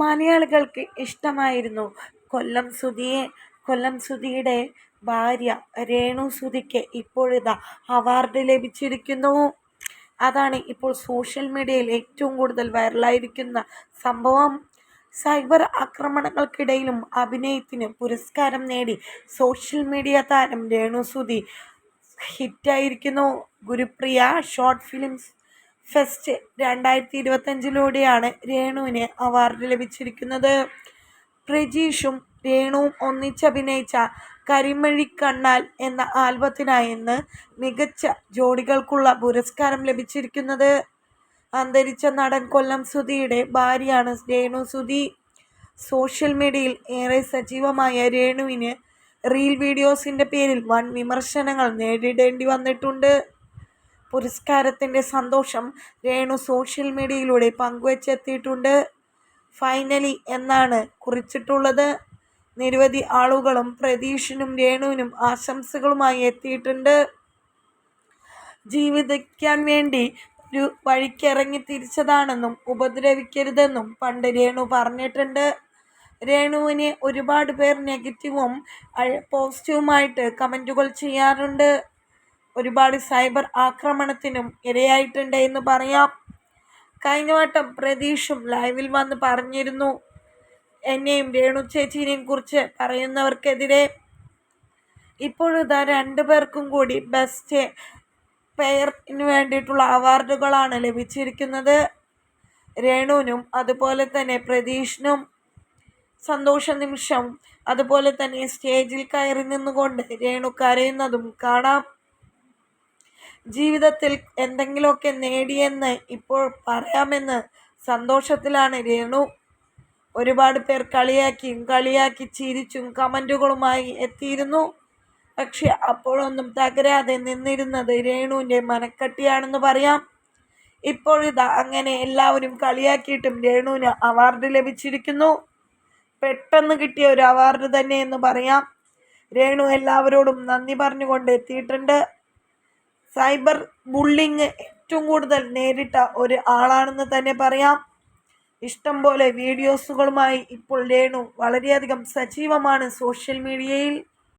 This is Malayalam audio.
മലയാളികൾക്ക് ഇഷ്ടമായിരുന്നു കൊല്ലം സുധിയുടെ ഭാര്യ രേണു സുധിക്ക് ഇപ്പോഴിതാ അവാർഡ് ലഭിച്ചിരിക്കുന്നു. അതാണ് ഇപ്പോൾ സോഷ്യൽ മീഡിയയിൽ ഏറ്റവും കൂടുതൽ വൈറലായിരിക്കുന്ന സംഭവം. സൈബർ ആക്രമണങ്ങൾക്കിടയിലും അഭിനയത്തിന് പുരസ്കാരം നേടി സോഷ്യൽ മീഡിയ താരം രേണു സുധി ഹിറ്റായിരിക്കുന്നു. ഗുരുപ്രിയ ഷോർട്ട് ഫിലിംസ് ഫെസ്റ്റ് 2025 രേണുവിന് അവാർഡ് ലഭിച്ചിരിക്കുന്നത്. പ്രജീഷും രേണുവും ഒന്നിച്ചഭിനയിച്ച കരിമഴിക്കണ്ണാൽ എന്ന ആൽബത്തിനായിന്ന് മികച്ച ജോഡികൾക്കുള്ള പുരസ്കാരം ലഭിച്ചിരിക്കുന്നത്. അന്തരിച്ച നടൻ കൊല്ലം സുധിയുടെ ഭാര്യയാണ് രേണു സുധി. സോഷ്യൽ മീഡിയയിൽ ഏറെ സജീവമായ രേണുവിന് റീൽ വീഡിയോസിന്റെ പേരിൽ വൻ വിമർശനങ്ങൾ നേരിടേണ്ടി വന്നിട്ടുണ്ട്. പുരസ്കാരത്തിന്റെ സന്തോഷം രേണു സോഷ്യൽ മീഡിയയിലൂടെ പങ്കുവച്ചെത്തിയിട്ടുണ്ട്. ഫൈനലി എന്നാണ് കുറിച്ചിട്ടുള്ളത്. നിരവധി ആളുകളും പ്രതീഷിനും രേണുവിനും ആശംസകളുമായി എത്തിയിട്ടുണ്ട്. ജീവിക്കാൻ വേണ്ടി ഒരു വഴിക്കിറങ്ങി തിരിച്ചതാണെന്നും ഉപദ്രവിക്കരുതെന്നും പണ്ട് രേണു പറഞ്ഞിട്ടുണ്ട്. രേണുവിന് ഒരുപാട് പേർ നെഗറ്റീവും പോസിറ്റീവുമായിട്ട് കമൻറ്റുകൾ ചെയ്യാറുണ്ട്. ഒരുപാട് സൈബർ ആക്രമണത്തിനും ഇരയായിട്ടുണ്ട് എന്ന് പറയാം. കഴിഞ്ഞ വട്ടം പ്രതീഷും ലൈവിൽ വന്ന് പറഞ്ഞിരുന്നു, എന്നെയും രേണു ചേച്ചീനെയും കുറിച്ച് പറയുന്നവർക്കെതിരെ. ഇപ്പോഴിതാ രണ്ടുപേർക്കും കൂടി ബെസ്റ്റ് പെയറിന് വേണ്ടിയിട്ടുള്ള അവാർഡുകളാണ് ലഭിച്ചിരിക്കുന്നത്. രേണുവിനും അതുപോലെ തന്നെ പ്രതീഷിനും. സന്തോഷ നിമിഷം അതുപോലെ തന്നെ സ്റ്റേജിൽ കയറി നിന്നുകൊണ്ട് രേണു കരയുന്നതും കാണാം. ജീവിതത്തിൽ എന്തെങ്കിലുമൊക്കെ നേടിയെന്ന് ഇപ്പോൾ പറയാമെന്ന് സന്തോഷത്തിലാണ് രേണു. ഒരുപാട് പേർ കളിയാക്കി ചിരിച്ചും കമൻറ്റുകളുമായി എത്തിയിരുന്നു. പക്ഷെ അപ്പോഴൊന്നും തകരാതെ നിന്നിരുന്നത് രേണുവിൻ്റെ മനക്കട്ടിയാണെന്ന് പറയാം. ഇപ്പോഴിതാ അങ്ങനെ എല്ലാവരും കളിയാക്കിയിട്ടും രേണുവിന് അവാർഡ് ലഭിച്ചിരിക്കുന്നു. പെട്ടെന്ന് കിട്ടിയ ഒരു അവാർഡ് തന്നെ എന്ന് പറയാം. രേണു എല്ലാവരോടും നന്ദി പറഞ്ഞുകൊണ്ട് എത്തിയിട്ടുണ്ട്. സൈബർ ബുള്ളിങ് ഏറ്റവും കൂടുതൽ നേരിട്ട ഒരു ആളാണെന്ന് തന്നെ പറയാം. ഇഷ്ടം പോലെ വീഡിയോസുകളുമായി ഇപ്പോൾ രേണു വളരെയധികം സജീവമാണ് സോഷ്യൽ മീഡിയയിൽ.